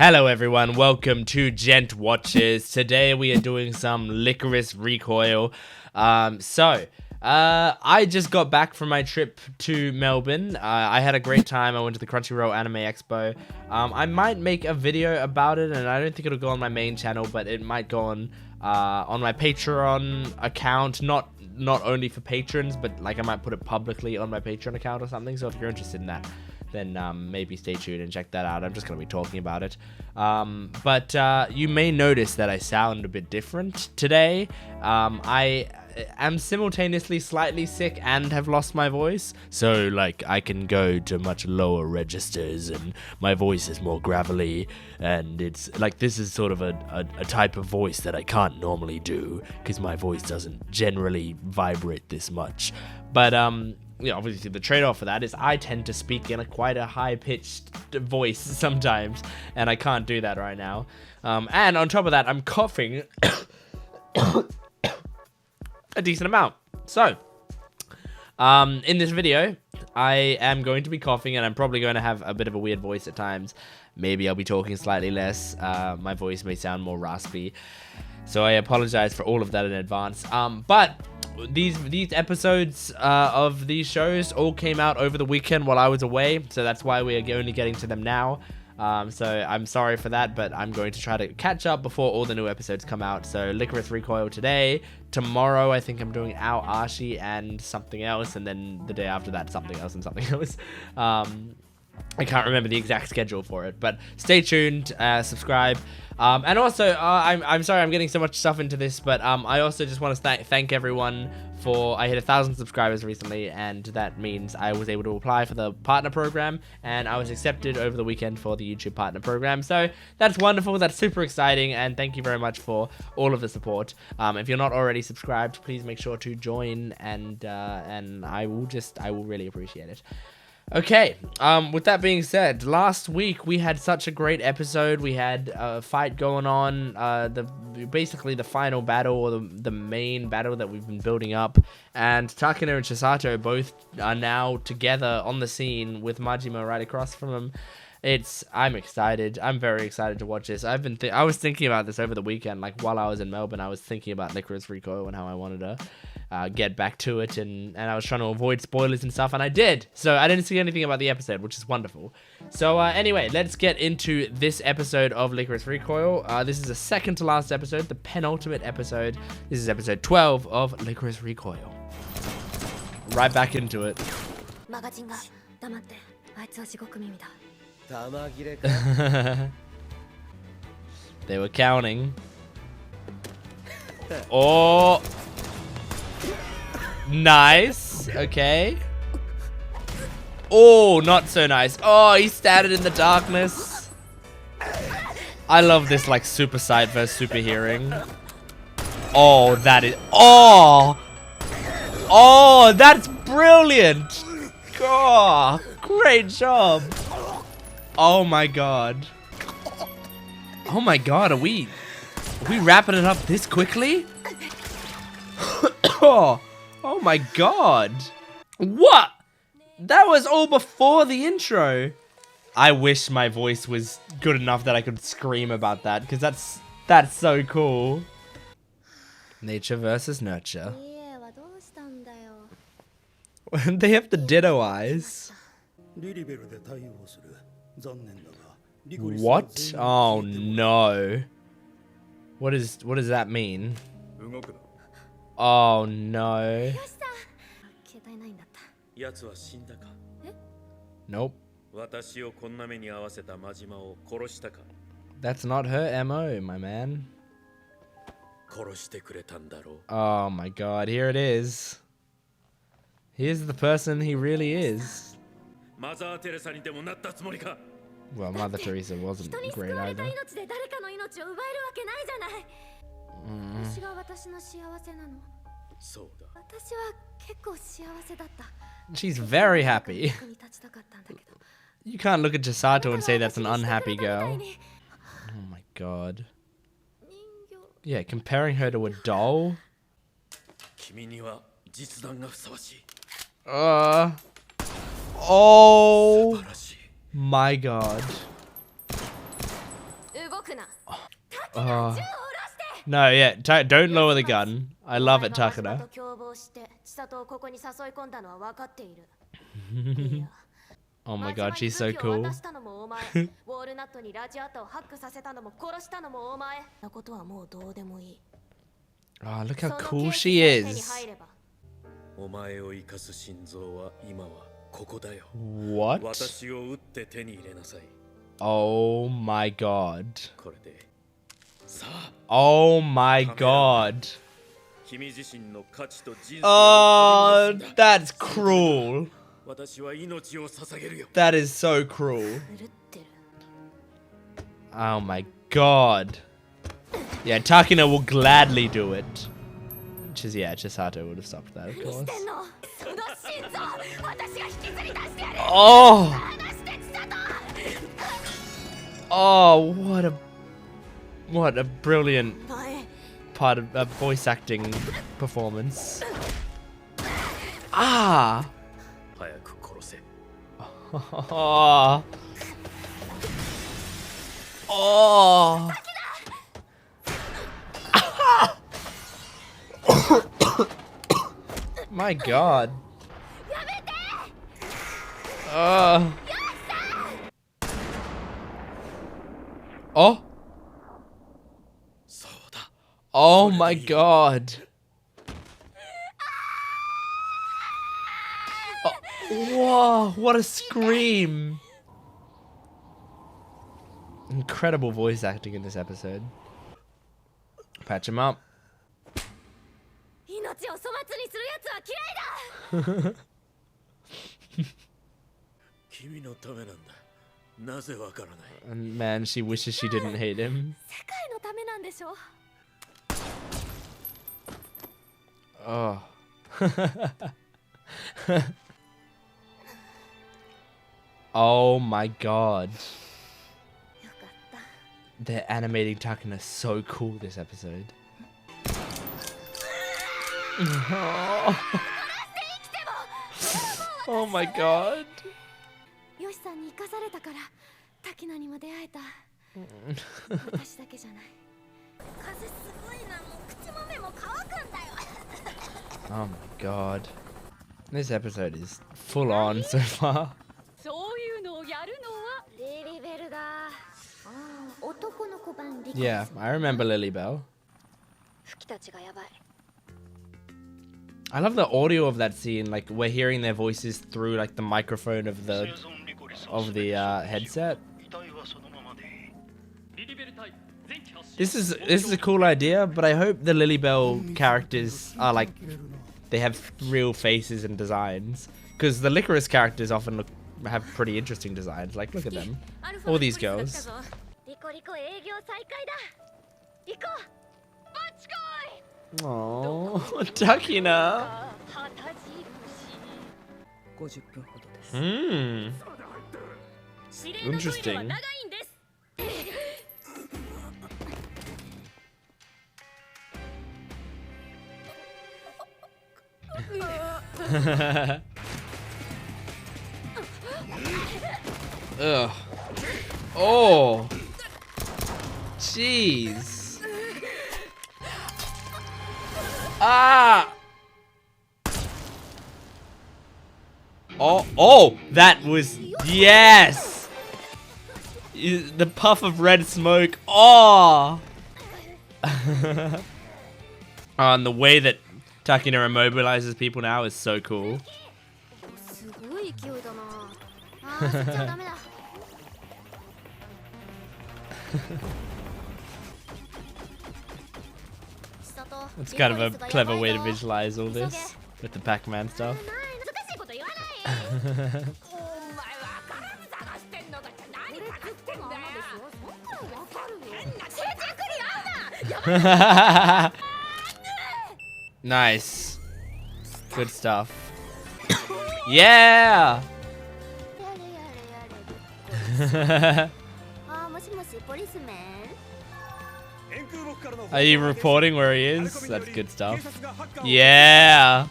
Hello everyone, welcome to Gent Watches. Today we are doing some Lycoris Recoil. I just got back from my trip to Melbourne. I had a great time. I went to the Crunchyroll Anime Expo. I might make a video about it, and I don't think it'll go on my main channel, but it might go on my Patreon account. Not only for patrons, but like I might put it publicly on my Patreon account or something. So if you're interested in that, then maybe stay tuned and check that out. I'm just going to be talking about it. But you may notice that I sound a bit different today. I am simultaneously slightly sick and have lost my voice. So, like, I can go to much lower registers and my voice is more gravelly. And it's, like, this is sort of a type of voice that I can't normally do because my voice doesn't generally vibrate this much. But, yeah, obviously the trade-off for that is I tend to speak in quite a high-pitched voice sometimes, and I can't do that right now. And on top of that, I'm coughing a decent amount. So, in this video, I am going to be coughing, and I'm probably going to have a bit of a weird voice at times. Maybe I'll be talking slightly less. My voice may sound more raspy. So I apologize for all of that in advance. But these episodes of these shows all came out over the weekend while I was away, so that's why we are only getting to them now. So I'm sorry for that, but I'm going to try to catch up before all the new episodes come out. So Lycoris Recoil today. Tomorrow I think I'm doing Ao Ashi and something else, and then the day after that something else and something else. I can't remember the exact schedule for it, but stay tuned, subscribe. And also, I'm sorry I'm getting so much stuff into this, but I also just want to thank everyone for, I hit 1,000 subscribers recently, and that means I was able to apply for the partner program, and I was accepted over the weekend for the YouTube partner program. So that's wonderful, that's super exciting, and thank you very much for all of the support. If you're not already subscribed, please make sure to join, and I will really appreciate it. Okay, with that being said, last week we had such a great episode. We had a fight going on, basically the final battle, or the main battle that we've been building up, and Takina and Chisato both are now together on the scene with Majima right across from them. I'm excited. I'm very excited to watch this. I was thinking about this over the weekend, like while I was in Melbourne. I was thinking about Lycoris Recoil and how I wanted to get back to it, and I was trying to avoid spoilers and stuff, and I did. So I didn't see anything about the episode, which is wonderful. So anyway, let's get into this episode of Lycoris Recoil. This is the second to last episode, the penultimate episode. This is episode 12 of Lycoris Recoil. Right back into it. They were counting. Oh, nice. Okay. Oh, not so nice. Oh, he started in the darkness. I love this, like, super sight versus super hearing. Oh, that is. Oh, that's brilliant. Oh, great job. Oh my god. Oh my god, are we wrapping it up this quickly? Oh my god. What? That was all before the intro. I wish my voice was good enough that I could scream about that, because that's so cool. Nature versus nurture. They have the ditto eyes. What? Oh no. What does that mean? Oh no. Nope. That's not her MO, my man. Oh my god, here it is. Here's the person he really is. Well, Mother Teresa wasn't great either. She's very happy. You can't look at Chisato and say that's an unhappy girl. Oh my god. Yeah, comparing her to a doll? Oh my god. No, yeah, don't lower the gun. I love it, Takina. Oh my god, she's so cool. Oh, look how cool she is. What? Oh my god. Oh my god. Oh, that's cruel. That is so cruel. Oh my god. Yeah, Takina will gladly do it. Which is, yeah, Chisato would have stopped that, of course. Oh! Oh, what a brilliant part of a voice acting performance. Ah! Oh. Oh. My god. Oh. Oh my god. Oh. Whoa, what a scream. Incredible voice acting in this episode. Patch him up. And man, she wishes she didn't hate him. Oh. Oh my god. They're animating Takina so cool this episode. Oh my god. Oh my god. This episode is full on so far. Yeah, I remember Lilybell. I love the audio of that scene. Like, we're hearing their voices through like the microphone of the headset. This is a cool idea, but I hope the Lilybell characters are like, they have real faces and designs, because the Lycoris characters often have pretty interesting designs. Like, look at them, all these girls. Oh, Takina. Interesting. Ugh. Oh. Jeez. Ah. Oh, that was, yes. The puff of red smoke. Oh. And the way that Takina immobilizes people now is so cool. It's kind of a clever way to visualize all this with the Pac-Man stuff. Nice. Good stuff. Yeah! Are you reporting where he is? That's good stuff. Yeah!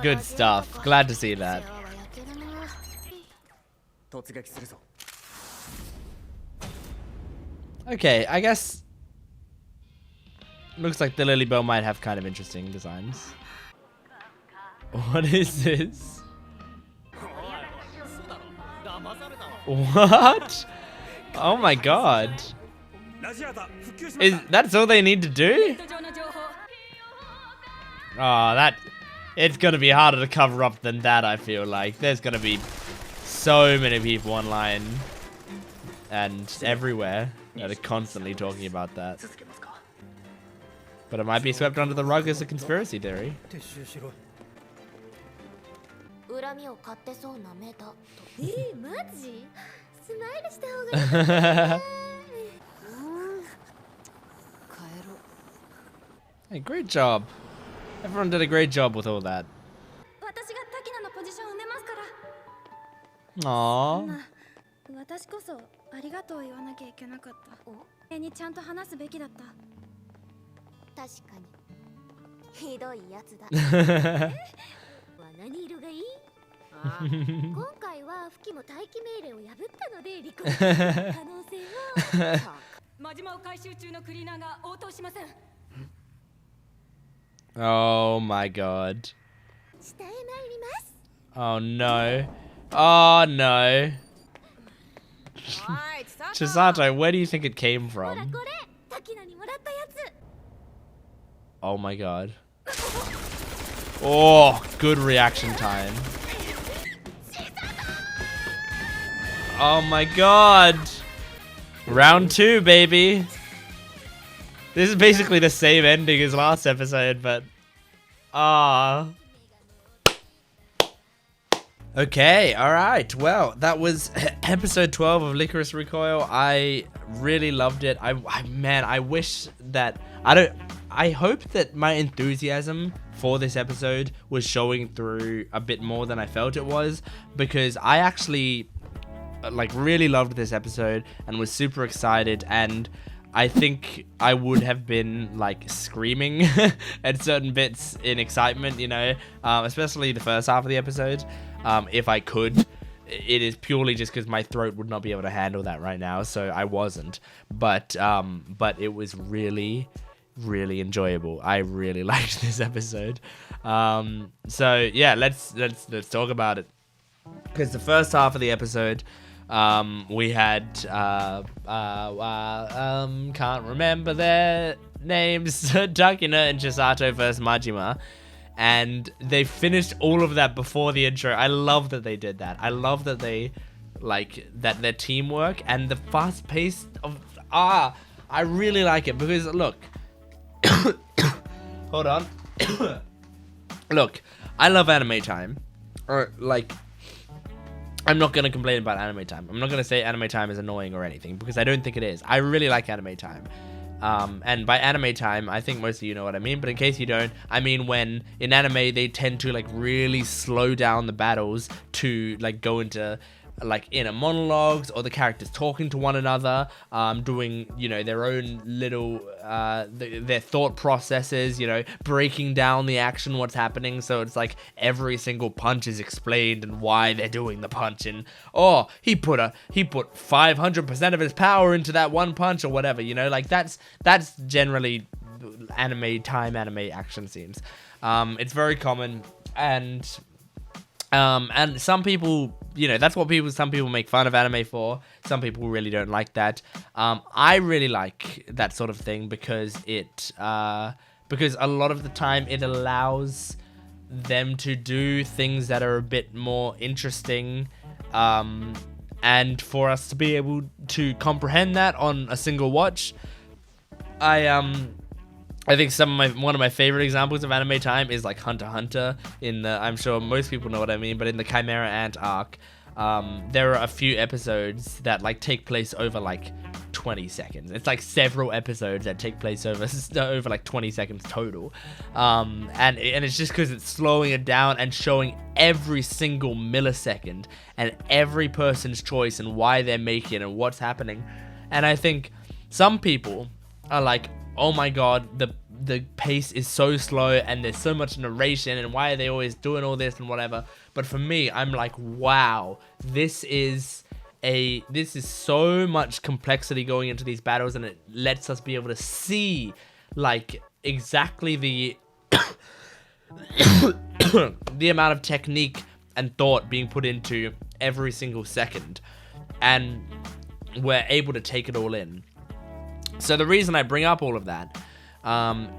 Good stuff. Glad to see that. Okay, I guess looks like the Lily Bell might have kind of interesting designs. What is this? What? Oh my god. That's all they need to do? Oh, it's gonna be harder to cover up than that, I feel like. There's gonna be so many people online and everywhere that are constantly talking about that. But it might be swept under the rug as a conspiracy theory. Hey, great job. Everyone did a great job with all that. Aww. Oh my god. Oh no. Oh no. Chisato, where do you think it came from? Oh my god. Oh, good reaction time. Oh my god. Round 2, baby. This is basically the same ending as last episode, but okay, alright. Well, that was episode 12 of Lycoris Recoil. I really loved it. Man, I wish that I hope that my enthusiasm for this episode was showing through a bit more than I felt it was, because I actually like really loved this episode and was super excited, and I think I would have been like screaming at certain bits in excitement, you know, especially the first half of the episode, if I could. It is purely just because my throat would not be able to handle that right now, so I wasn't. But it was really, really enjoyable. I really liked this episode. So yeah, let's talk about it. Because the first half of the episode, we had can't remember their names, Takina and Chisato versus Majima, and they finished all of that before the intro. I love that they did that. I love that they that their teamwork and the fast pace of I really like it, because look, hold on. Look, I love anime time, or like, I'm not going to complain about anime time. I'm not going to say anime time is annoying or anything, because I don't think it is. I really like anime time. And by anime time, I think most of you know what I mean, but in case you don't, I mean when in anime they tend to like really slow down the battles to like go into like inner monologues, or the characters talking to one another, doing, you know, their own little their thought processes, you know, breaking down the action, what's happening. So it's like every single punch is explained and why they're doing the punch, and oh, he put 500% of his power into that one punch, or whatever, you know, like that's generally anime action scenes. It's very common, and some people, you know, that's what some people make fun of anime for. Some people really don't like that. I really like that sort of thing, because because a lot of the time it allows them to do things that are a bit more interesting, and for us to be able to comprehend that on a single watch. I think one of my favorite examples of anime time is like Hunter x Hunter. I'm sure most people know what I mean, but in the Chimera Ant arc, there are a few episodes that like take place over like 20 seconds. It's like several episodes that take place over like 20 seconds total. And it's just because it's slowing it down and showing every single millisecond and every person's choice and why they're making it and what's happening. And I think some people are like, oh my god, the pace is so slow and there's so much narration, and why are they always doing all this and whatever. But for me, I'm like, wow, this is this is so much complexity going into these battles, and it lets us be able to see like exactly the the amount of technique and thought being put into every single second, and we're able to take it all in. So the reason I bring up all of that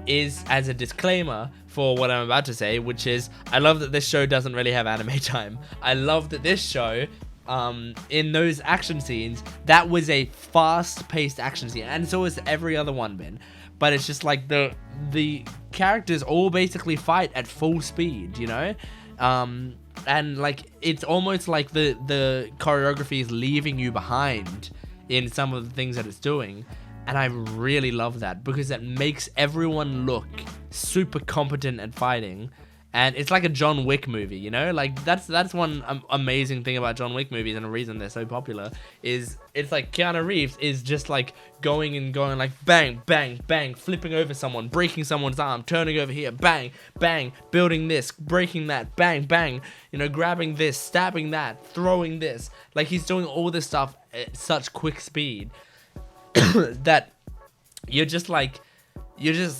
is as a disclaimer for what I'm about to say, which is I love that this show doesn't really have anime time. I love that this show, in those action scenes, that was a fast-paced action scene, and so is every other one been. But it's just like the characters all basically fight at full speed, you know? And like it's almost like the choreography is leaving you behind in some of the things that it's doing. And I really love that because it makes everyone look super competent at fighting. And it's like a John Wick movie, you know? Like, that's one amazing thing about John Wick movies, and a reason they're so popular, is it's like Keanu Reeves is just like going like bang, bang, bang, flipping over someone, breaking someone's arm, turning over here, bang, bang, building this, breaking that, bang, bang, you know, grabbing this, stabbing that, throwing this. Like, he's doing all this stuff at such quick speed that you're just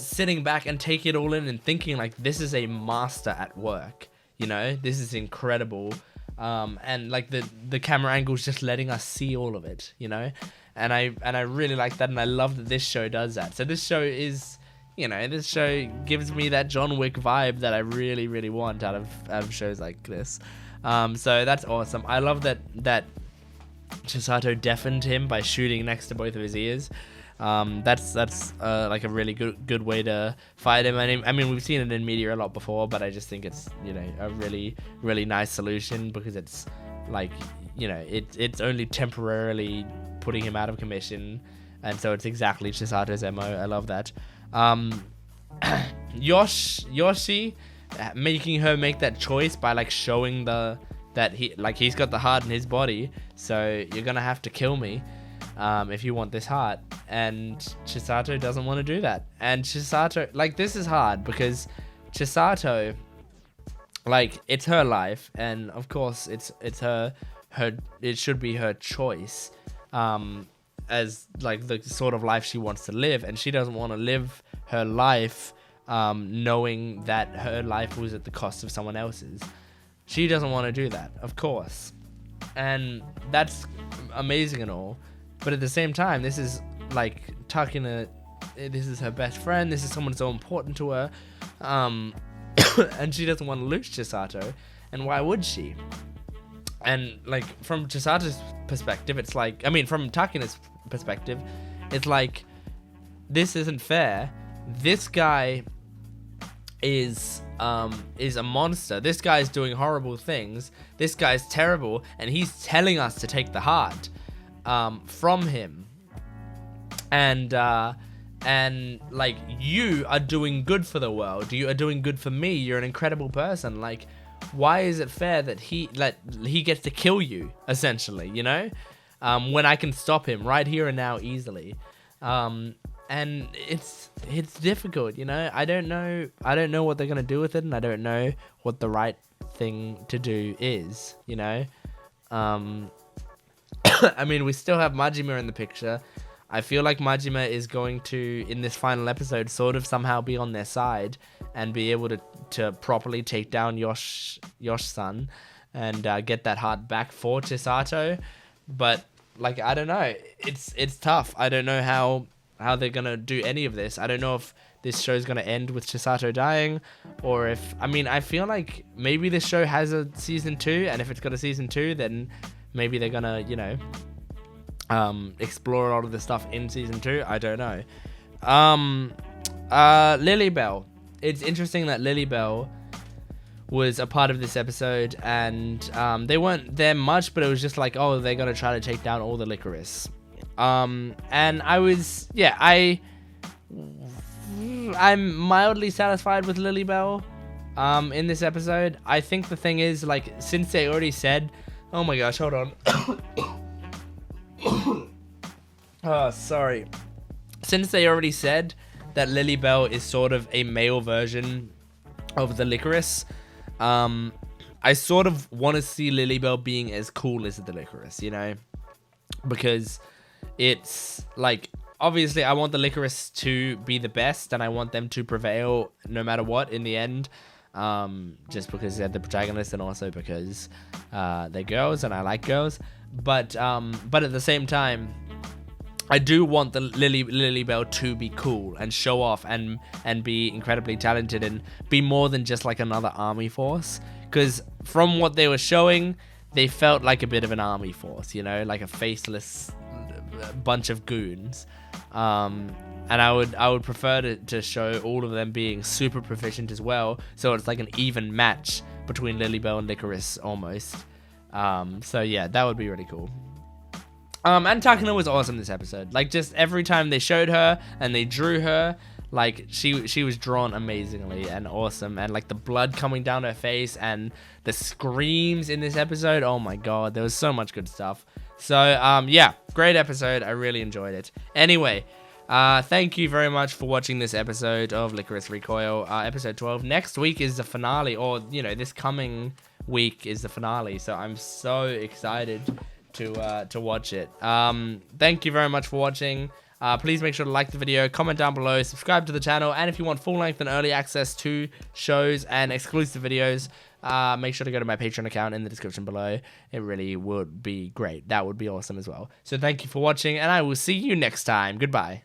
sitting back and take it all in and thinking like, this is a master at work, you know, this is incredible. And like the camera angle's just letting us see all of it, you know, and I really like that, and I love that this show does that. So this show is, you know, this show gives me that John Wick vibe that I really, really want out of shows like this. So that's awesome. I love that Chisato deafened him by shooting next to both of his ears. That's like a really good way to fight him. I mean, we've seen it in media a lot before, but I just think it's, you know, a really, really nice solution, because it's like, you know, it's only temporarily putting him out of commission, and so it's exactly Chisato's MO. I love that. Yoshi making her make that choice by like showing that he's got the heart in his body, so you're gonna have to kill me if you want this heart. And Chisato doesn't want to do that. And Chisato, like, this is hard because Chisato, like, it's her life, and of course it's her it should be her choice as like the sort of life she wants to live, and she doesn't want to live her life knowing that her life was at the cost of someone else's. She doesn't want to do that, of course, and that's amazing and all. But at the same time, this is like Takina, this is her best friend, this is someone so important to her, and she doesn't want to lose Chisato, and why would she? And like, from Chisato's perspective, it's like, I mean, from Takina's perspective, it's like, this isn't fair. This guy is a monster. This guy's doing horrible things. This guy's terrible, and he's telling us to take the heart from him. And like, you are doing good for the world. You are doing good for me. You're an incredible person. Like, why is it fair that he gets to kill you, essentially, you know? When I can stop him right here and now easily. And it's difficult, you know? I don't know what they're gonna do with it, and I don't know what the right thing to do is, you know? I mean, we still have Majima in the picture. I feel like Majima is going to, in this final episode, sort of somehow be on their side and be able to properly take down Yosh-san and get that heart back for Chisato. But like, I don't know. It's tough. I don't know how they're gonna do any of this. I don't know if this show's gonna end with Chisato dying, or if, I mean, I feel like maybe this show has a season 2, and if it's got a season 2, then maybe they're gonna, you know, explore a lot of the stuff in season 2. I don't know. Lilybell. It's interesting that Lilybell was a part of this episode, and they weren't there much, but it was just like, oh, they're gonna try to take down all the Lycoris. And I was, yeah, I'm mildly satisfied with Lilybell in this episode. I think the thing is, like, since they already said, oh my gosh, hold on. Oh, sorry. Since they already said that Lilybell is sort of a male version of the Lycoris, I sort of want to see Lilybell being as cool as the Lycoris, you know? because it's like, obviously I want the Lycoris to be the best, and I want them to prevail no matter what in the end, just because they're the protagonists, and also because they're girls and I like girls. But at the same time, I do want the Lilybell to be cool and show off and be incredibly talented and be more than just like another army force. Because from what they were showing, they felt like a bit of an army force, you know, like a faceless bunch of goons. And I would prefer to show all of them being super proficient as well, so it's like an even match between Lilybell and Lycoris almost. So yeah, that would be really cool. And Takina was awesome this episode. Like, just every time they showed her and they drew her, like, she was drawn amazingly and awesome. And like the blood coming down her face and the screams in this episode, oh my god, there was so much good stuff. So yeah, great episode. I really enjoyed it. Anyway, thank you very much for watching this episode of Lycoris Recoil, episode 12. Next week is the finale, or you know, this coming week is the finale. So I'm so excited to watch it. Thank you very much for watching. Please make sure to like the video, comment down below, subscribe to the channel, and if you want full length and early access to shows and exclusive videos, make sure to go to my Patreon account in the description below. It really would be great. That would be awesome as well. So thank you for watching, and I will see you next time. Goodbye.